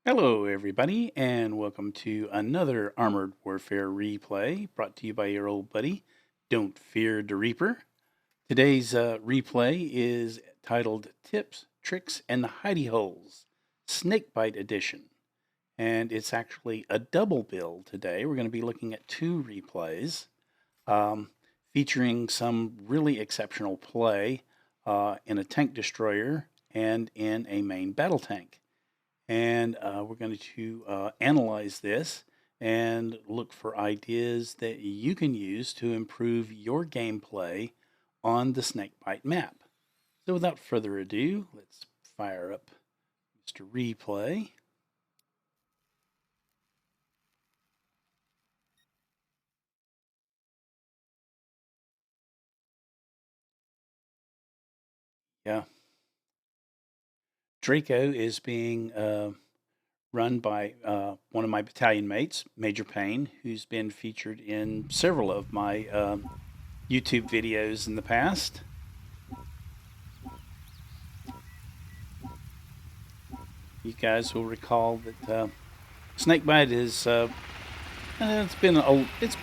Hello, everybody, and welcome to another Armored Warfare replay brought to you by your old buddy, Don't Fear the Reaper. Today's replay is titled Tips, Tricks, and the Hidey Holes, Snakebite Edition. And it's actually a double build today. We're going to be looking at two replays um, featuring some really exceptional play in a tank destroyer and in a main battle tank. And we're going to analyze this and look for ideas that you can use to improve your gameplay on the Snakebite map. So without further ado, let's fire up Mr. Replay. Yeah. Draco is being run by one of my battalion mates, Major Payne, who's been featured in several of my YouTube videos in the past. You guys will recall that Snakebite is it's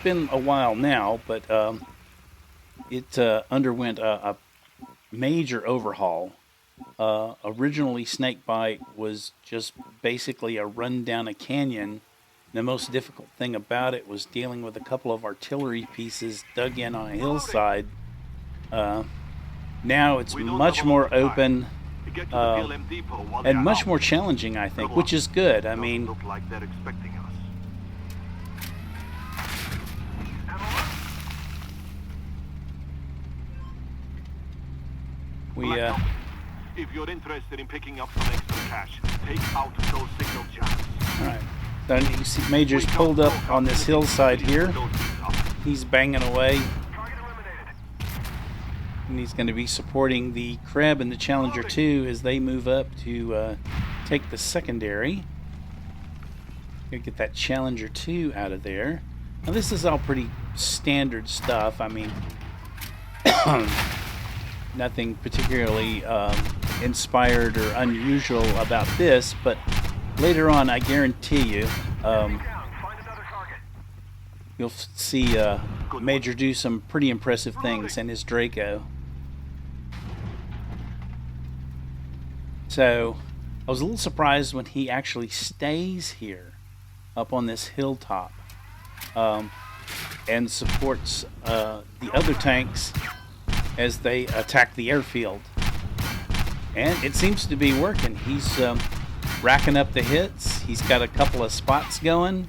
been a while now, but it underwent a major overhaul. Originally, Snakebite was just basically a run down a canyon. The most difficult thing about it was dealing with a couple of artillery pieces dug in on a hillside. Now it's much more open and much more challenging, I think, which is good. I mean, if you're interested in picking up some extra cash, take out those signal jacks. Alright. So you see Major's pulled up on this hillside here. He's banging away. And he's going to be supporting the Crab and the Challenger 2 as they move up to take the secondary. Gonna get that Challenger 2 out of there. Now this is all pretty standard stuff. I mean, nothing particularly inspired or unusual about this, but later on, I guarantee you, you'll see Major do some pretty impressive things in his Draco. So I was a little surprised when he actually stays here up on this hilltop and supports the other tanks as they attack the airfield. And it seems to be working. He's racking up the hits. He's got a couple of spots going.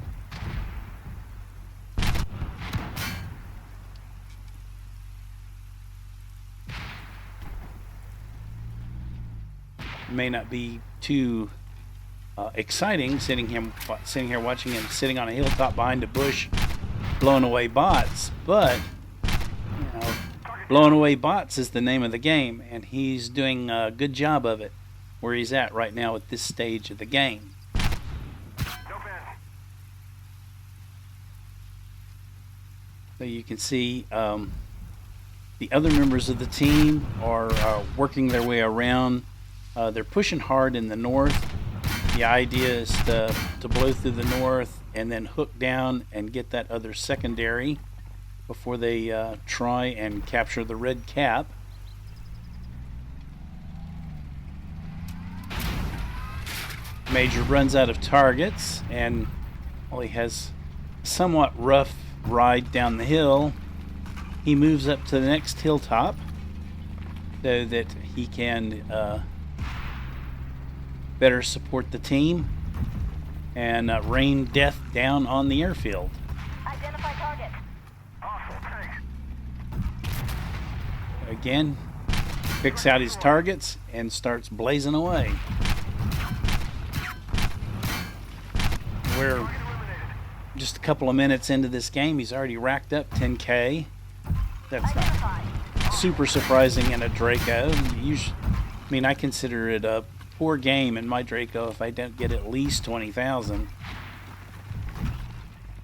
It may not be too exciting sitting here watching him sitting on a hilltop behind a bush blowing away bots, but you know, blowing away bots is the name of the game, and he's doing a good job of it where he's at right now at this stage of the game. So you can see the other members of the team are working their way around. They're pushing hard in the north. The idea is to blow through the north and then hook down and get that other secondary before they try and capture the red cap. Major runs out of targets, and while he has a somewhat rough ride down the hill, he moves up to the next hilltop so that he can better support the team and rain death down on the airfield. Identify target. Again, picks out his targets and starts blazing away. We're just a couple of minutes into this game. He's already racked up 10K. That's not super surprising in a Draco. I consider it a poor game in my Draco if I don't get at least 20,000.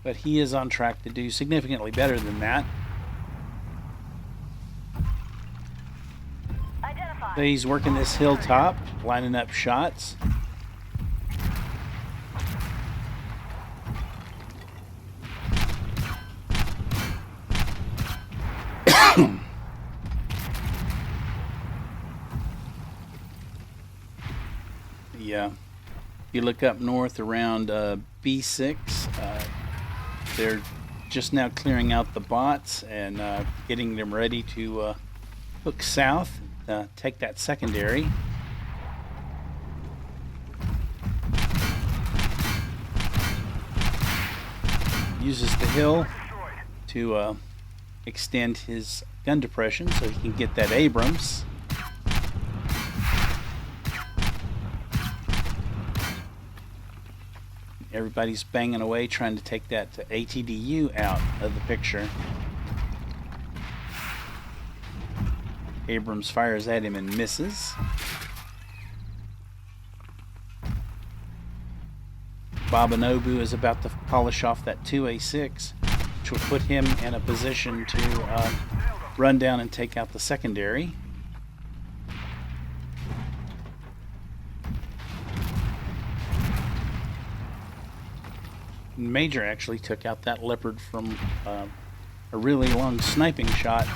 But he is on track to do significantly better than that. So he's working this hilltop, lining up shots. Yeah. You look up north around B6. They're just now clearing out the bots and getting them ready to hook south, take that secondary. Uses the hill to extend his gun depression so he can get that Abrams. Everybody's banging away trying to take that ATDU out of the picture. Abrams fires at him and misses. Babanobu is about to polish off that 2A6, which will put him in a position to run down and take out the secondary. Major actually took out that Leopard from a really long sniping shot.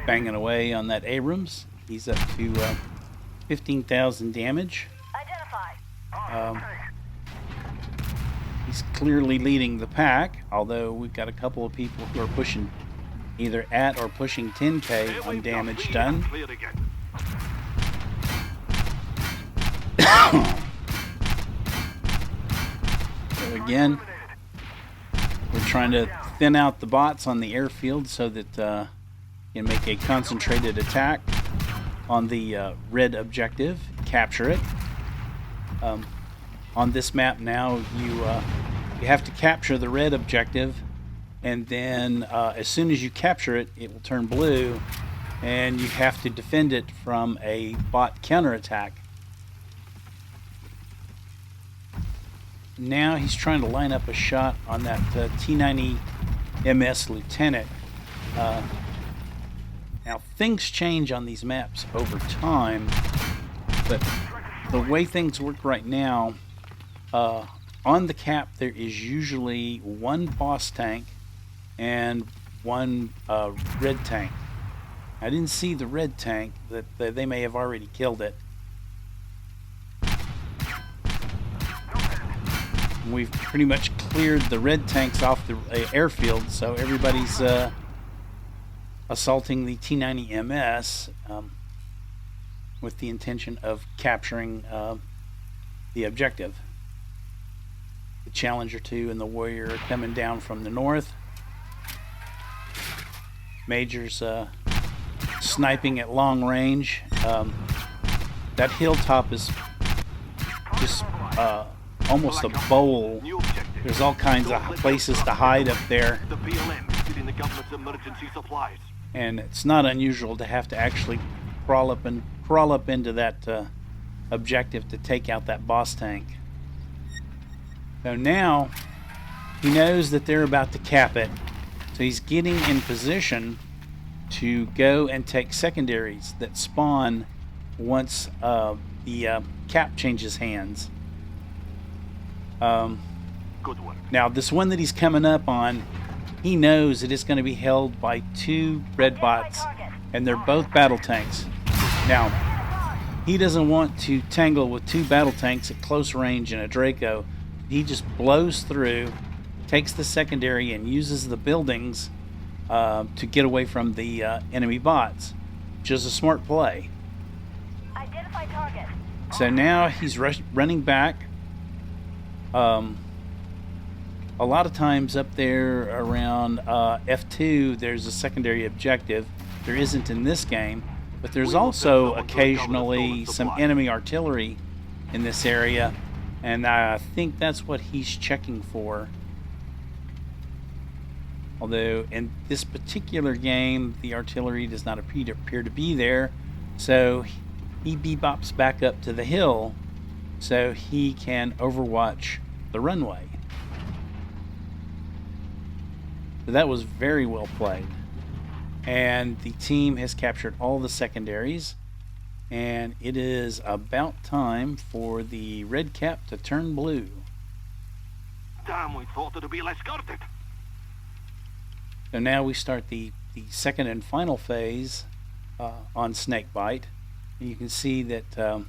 Banging away on that Abrams. He's up to 15,000 damage. He's clearly leading the pack, although we've got a couple of people who are pushing either at or pushing 10K on damage done. So again, we're trying to thin out the bots on the airfield so that you can make a concentrated attack on the red objective, capture it. On this map now, you have to capture the red objective, and then as soon as you capture it, it will turn blue, and you have to defend it from a bot counterattack. Now he's trying to line up a shot on that T90 MS Lieutenant. Now things change on these maps over time, but the way things work right now, on the cap there is usually one boss tank and one red tank. I didn't see the red tank, that they may have already killed it. We've pretty much cleared the red tanks off the airfield, so everybody's assaulting the T90 MS with the intention of capturing the objective. The Challenger 2 and the Warrior are coming down from the north. Major's sniping at long range. That hilltop is just almost a bowl. There's all kinds of places to hide up there. And it's not unusual to have to actually crawl up into that objective to take out that boss tank. So now he knows that they're about to cap it, so he's getting in position to go and take secondaries that spawn once the cap changes hands. Good work. Now this one that he's coming up on, he knows that it's going to be held by two red bots, and they're both battle tanks. Now he doesn't want to tangle with two battle tanks at close range in a Draco. He just blows through, takes the secondary, and uses the buildings to get away from the enemy bots, which is a smart play. Identify target. So now he's running back. A lot of times up there around F2, there's a secondary objective. There isn't in this game, but there's also occasionally some enemy artillery in this area, and I think that's what he's checking for. Although in this particular game, the artillery does not appear to be there, so he bebops back up to the hill so he can overwatch the runway. So that was very well played. And the team has captured all the secondaries, and it is about time for the red cap to turn blue. Damn, we thought it'd be less guarded. So now we start the second and final phase on Snakebite. You can see that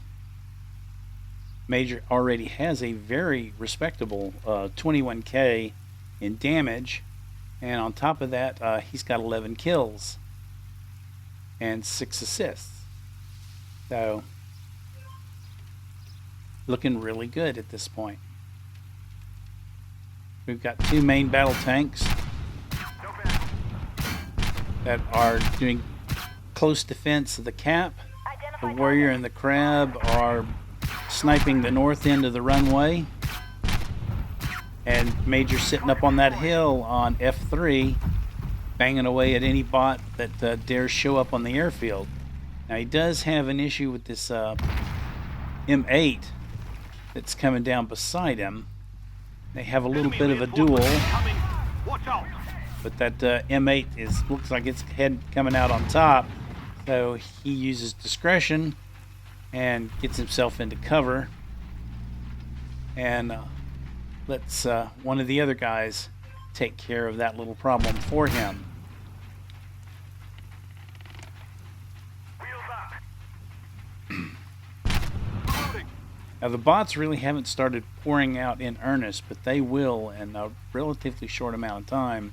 Major already has a very respectable 21k in damage, and on top of that, he's got 11 kills and 6 assists. So, looking really good at this point. We've got 2 main battle tanks that are doing close defense of the cap. The warrior and the crab are sniping the north end of the runway, and Major sitting up on that hill on F3, banging away at any bot that dares show up on the airfield. Now he does have an issue with this M8 that's coming down beside him. They have a little bit of a duel, but that M8 looks like its head coming out on top, so he uses discretion and gets himself into cover, and lets one of the other guys take care of that little problem for him. Now the bots really haven't started pouring out in earnest, but they will in a relatively short amount of time.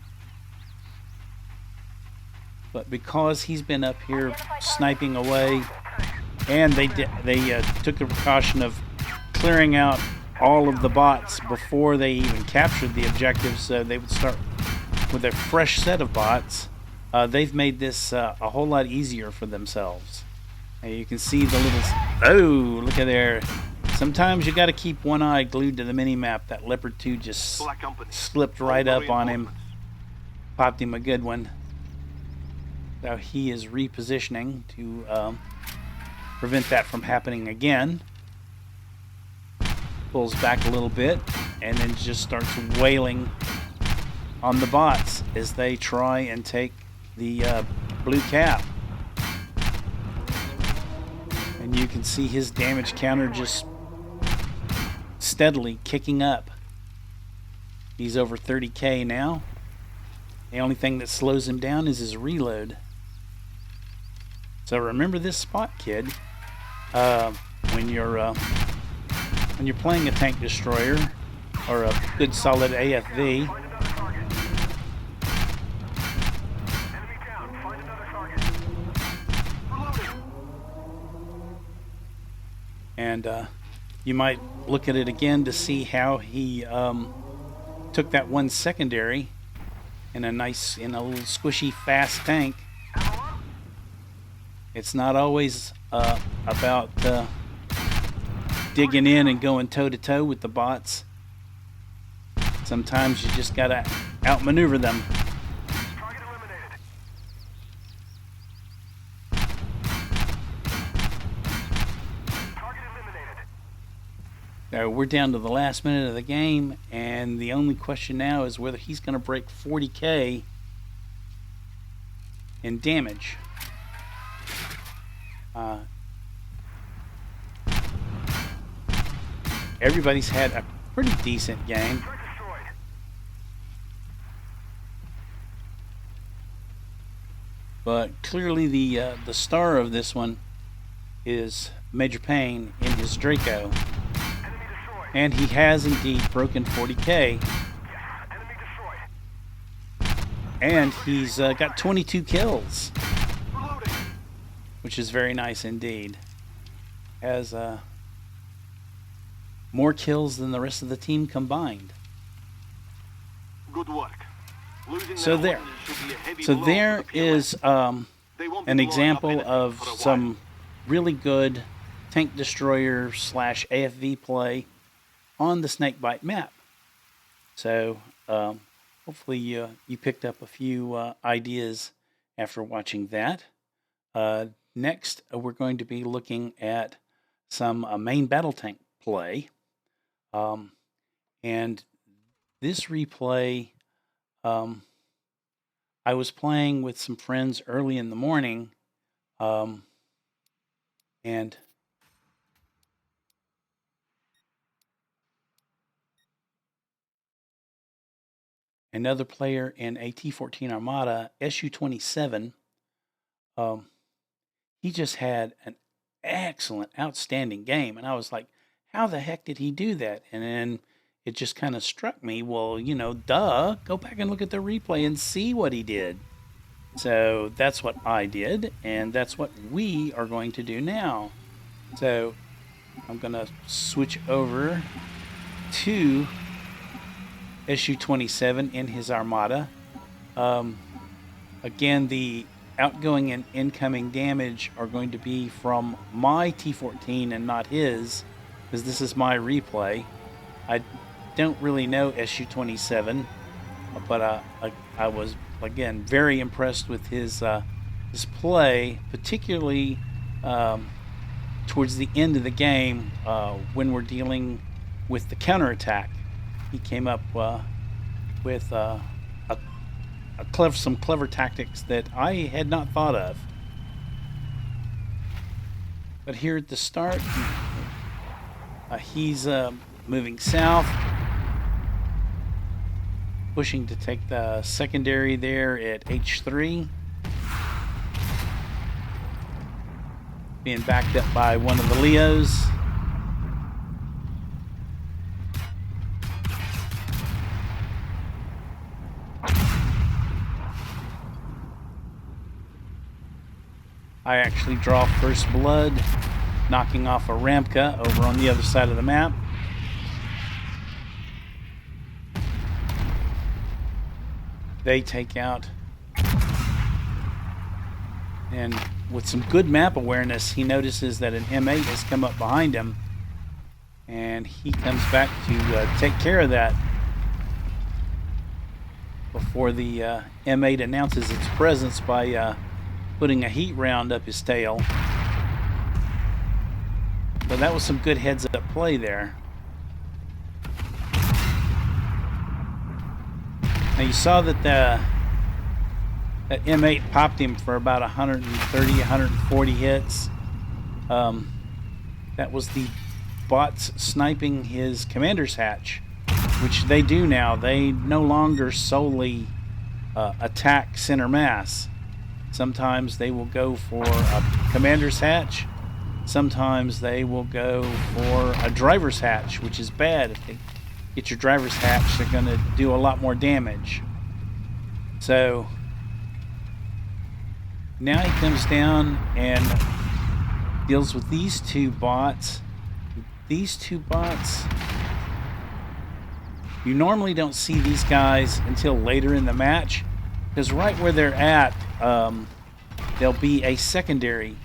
But because he's been up here sniping away, and they took the precaution of clearing out all of the bots before they even captured the objectives, so they would start with a fresh set of bots. They've made this a whole lot easier for themselves. And you can see the little... Oh, look at there. Sometimes you got to keep one eye glued to the mini-map. That Leopard 2 just slipped right up on him. Popped him a good one. So he is repositioning to prevent that from happening again. Pulls back a little bit and then just starts wailing on the bots as they try and take the blue cap. And you can see his damage counter just steadily kicking up. He's over 30k now. The only thing that slows him down is his reload. So remember this spot, kid. When you're playing a tank destroyer or a good solid AFV, and you might look at it again to see how he took that one secondary in a little squishy fast tank. It's not always about digging in and going toe-to-toe with the bots. Sometimes you just gotta outmaneuver them. So we're down to the last minute of the game, and the only question now is whether he's going to break 40k in damage. Everybody's had a pretty decent game. But clearly the star of this one is Major Payne in his Draco. And he has indeed broken 40k. And he's got 22 kills, which is very nice indeed. Has more kills than the rest of the team combined. Good work. So there. So there is an example of some really good tank destroyer / AFV play on the Snakebite map. So hopefully you picked up a few ideas after watching that. Next, we're going to be looking at some main battle tank play. And this replay, I was playing with some friends early in the morning, and another player in a T-14 Armada SU-27 he just had an excellent, outstanding game. And I was like, how the heck did he do that? And then it just kind of struck me, well, duh, go back and look at the replay and see what he did. So that's what I did, and that's what we are going to do now. So I'm going to switch over to SU-27 in his armada. Again, the outgoing and incoming damage are going to be from my T-14 and not his, because this is my replay. I don't really know SU-27, but I was, again, very impressed with his play, particularly towards the end of the game when we're dealing with the counterattack. He came up with some clever tactics that I had not thought of. But here at the start, he's moving south, pushing to take the secondary there at H3. Being backed up by one of the Leos. I actually draw first blood, knocking off a Ramka over on the other side of the map. They take out, and with some good map awareness, he notices that an M8 has come up behind him, and he comes back to take care of that before the M8 announces its presence by putting a heat round up his tail. But that was some good heads-up play there. Now you saw that that M8 popped him for about 130, 140 hits. That was the bots sniping his commander's hatch, which they do now. They no longer solely attack center mass. Sometimes they will go for a commander's hatch. Sometimes they will go for a driver's hatch, which is bad. If they get your driver's hatch, they're going to do a lot more damage. So now he comes down and deals with these two bots. These two bots, you normally don't see these guys until later in the match, because right where they're at, there'll be a secondary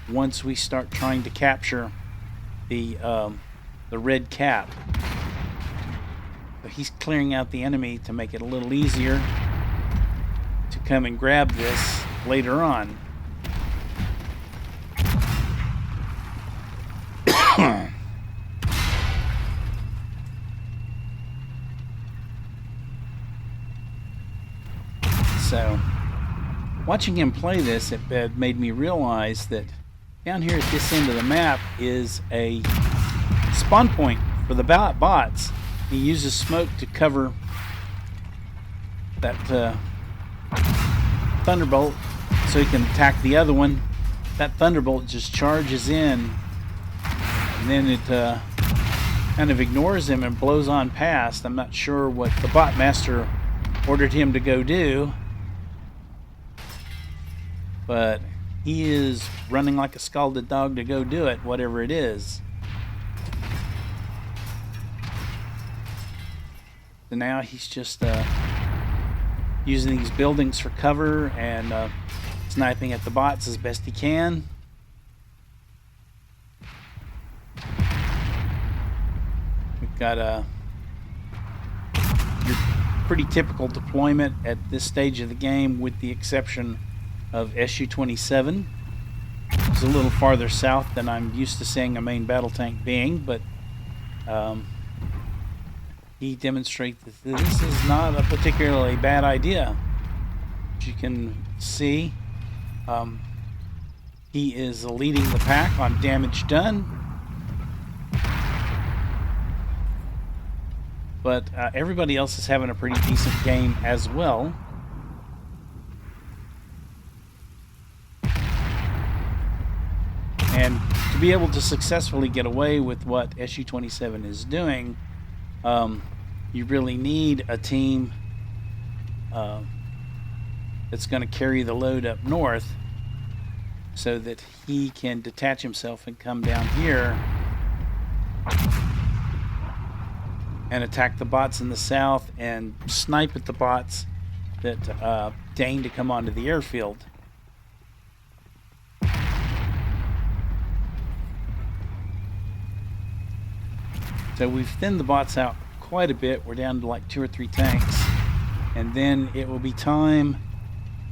once we start trying to capture the red cap. So he's clearing out the enemy to make it a little easier to come and grab this later on. So, watching him play this, it made me realize that down here at this end of the map is a spawn point for the bots. He uses smoke to cover that Thunderbolt so he can attack the other one. That Thunderbolt just charges in, and then it kind of ignores him and blows on past. I'm not sure what the bot master ordered him to go do, but he is running like a scalded dog to go do it, whatever it is. So now he's just using these buildings for cover and sniping at the bots as best he can. We've got your pretty typical deployment at this stage of the game, with the exception of SU-27. It's a little farther south than I'm used to seeing a main battle tank being, but he demonstrates that this is not a particularly bad idea. As you can see, he is leading the pack on damage done, but everybody else is having a pretty decent game as well. And to be able to successfully get away with what SU-27 is doing, you really need a team that's going to carry the load up north so that he can detach himself and come down here and attack the bots in the south and snipe at the bots that deign to come onto the airfield. So we've thinned the bots out quite a bit. We're down to like 2 or 3 tanks. And then it will be time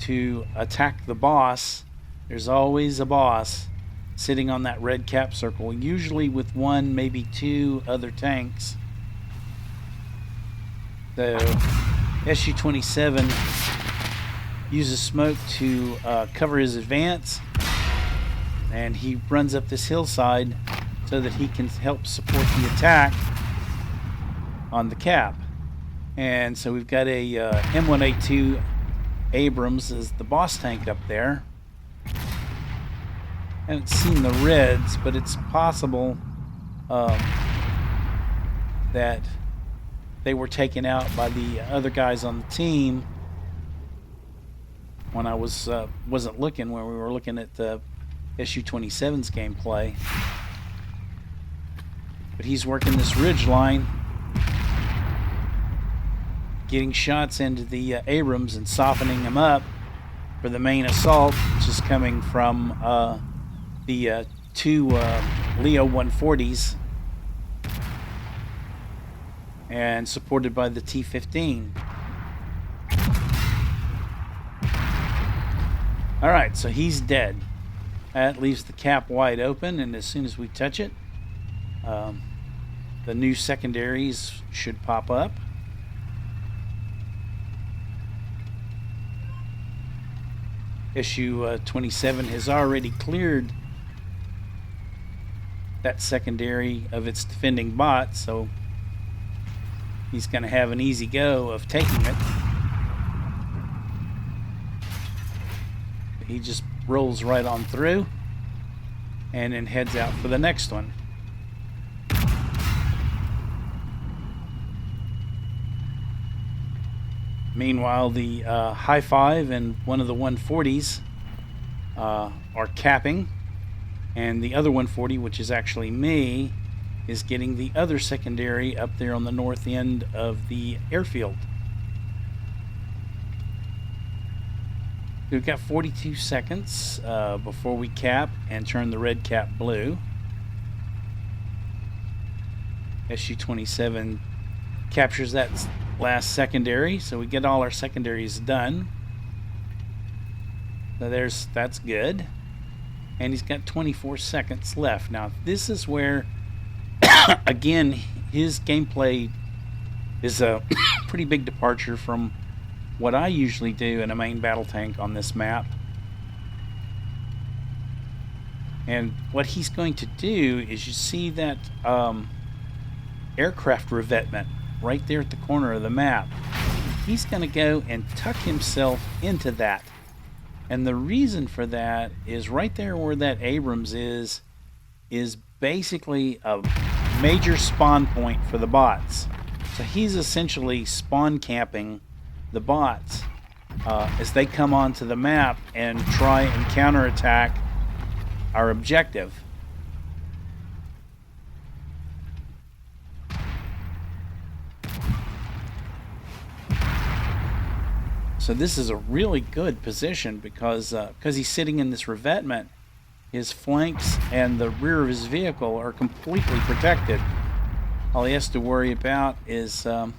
to attack the boss. There's always a boss sitting on that red cap circle, usually with 1, maybe 2 other tanks. So SU-27 uses smoke to cover his advance, and he runs up this hillside so that he can help support the attack on the cap. And so we've got a M1A2 Abrams as the boss tank up there. I haven't seen the reds, but it's possible that they were taken out by the other guys on the team when I wasn't looking, when we were looking at the SU-27's gameplay. But he's working this ridge line, getting shots into the Abrams and softening them up for the main assault, which is coming from the 2 Leo 140s and supported by the T-15. Alright, so he's dead. That leaves the cap wide open, and as soon as we touch it, the new secondaries should pop up. SU-27 has already cleared that secondary of its defending bot, so he's going to have an easy go of taking it. He just rolls right on through and then heads out for the next one. Meanwhile, the High 5 and one of the 140s are capping, and the other 140, which is actually me, is getting the other secondary up there on the north end of the airfield. We've got 42 seconds before we cap and turn the red cap blue. SU-27 captures that last secondary, so we get all our secondaries done. So that's good. And he's got 24 seconds left. Now this is where again his gameplay is a pretty big departure from what I usually do in a main battle tank on this map. And what he's going to do is, you see that aircraft revetment right there at the corner of the map. He's going to go and tuck himself into that. And the reason for that is right there where that Abrams is basically a major spawn point for the bots. So he's essentially spawn camping the bots as they come onto the map and try and counterattack our objective. So this is a really good position because he's sitting in this revetment. His flanks and the rear of his vehicle are completely protected. All he has to worry about is the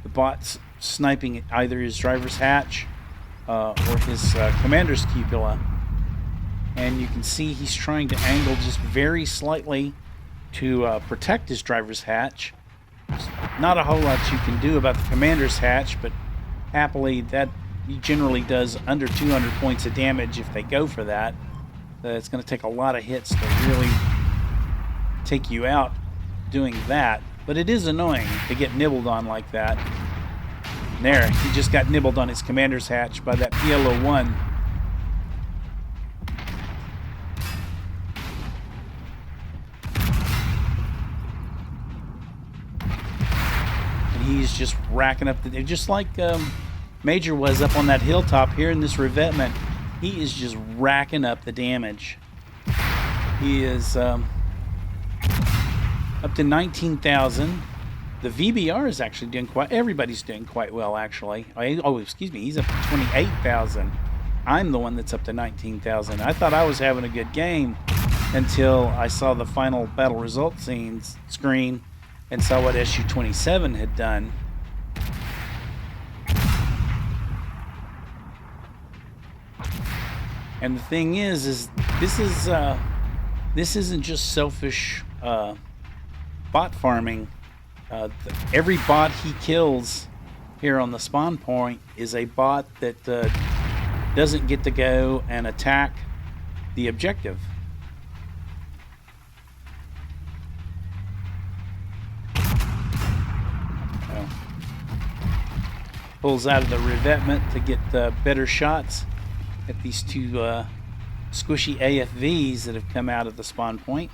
bots sniping either his driver's hatch or his commander's cupola. And you can see he's trying to angle just very slightly to protect his driver's hatch. There's not a whole lot you can do about the commander's hatch, but happily that he generally does under 200 points of damage if they go for that. It's going to take a lot of hits to really take you out doing that, but it is annoying to get nibbled on like that. And there, he just got nibbled on his commander's hatch by that PL-01. is just racking up just like Major was up on that hilltop here in this revetment. He is just racking up the damage. He is up to 19,000. The VBR is actually doing everybody's doing quite well, actually. Excuse me, he's up to 28,000. I'm the one that's up to 19,000. I thought I was having a good game until I saw the final battle result screen and saw what SU-27 had done. And the thing is this isn't just selfish bot farming. Every bot he kills here on the spawn point is a bot that doesn't get to go and attack the objective. Pulls out of the revetment to get better shots at these two squishy AFVs that have come out of the spawn point.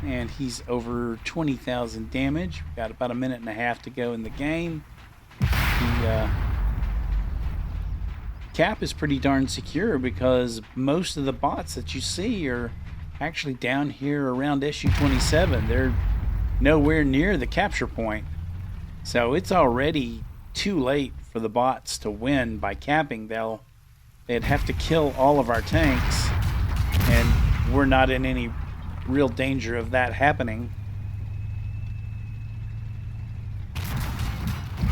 And he's over 20,000 damage. We've got about a minute and a half to go in the game. The cap is pretty darn secure because most of the bots that you see are actually down here around SU-27. They're nowhere near the capture point. So it's already too late for the bots to win by capping. They'd have to kill all of our tanks, and we're not in any real danger of that happening.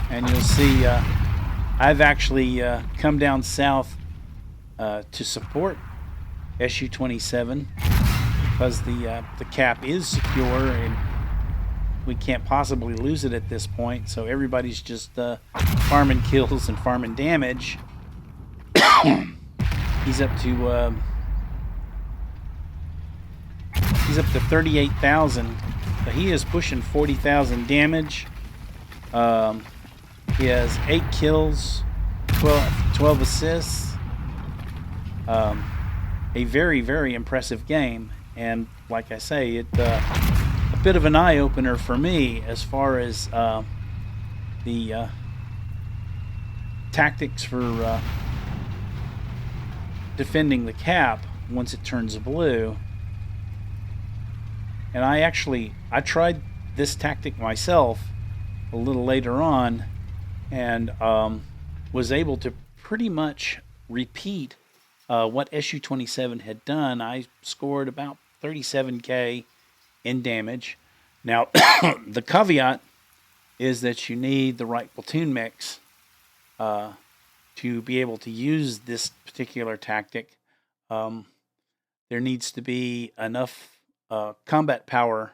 And you'll see I've actually come down south to support SU-27 because the cap is secure and we can't possibly lose it at this point, so everybody's just farming kills and farming damage. He's up to 38,000. So he is pushing 40,000 damage. He has 8 kills, 12 assists. A very, very impressive game, and like I say, a bit of an eye-opener for me as far as the tactics for defending the cap once it turns blue. And I tried this tactic myself a little later on and was able to pretty much repeat what SU-27 had done. I scored about 37k in damage. Now, the caveat is that you need the right platoon mix to be able to use this particular tactic. There needs to be enough combat power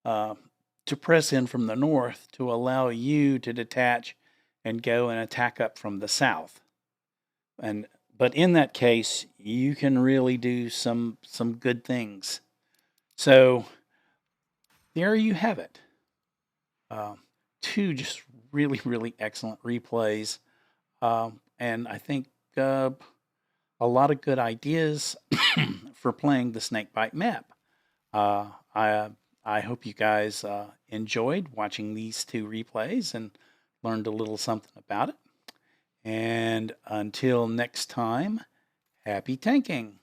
to press in from the north to allow you to detach and go and attack up from the south. But in that case, you can really do some good things. So there you have it. Two just really, really excellent replays. And I think a lot of good ideas for playing the Snakebite map. I hope you guys enjoyed watching these two replays and learned a little something about it. And until next time, happy tanking.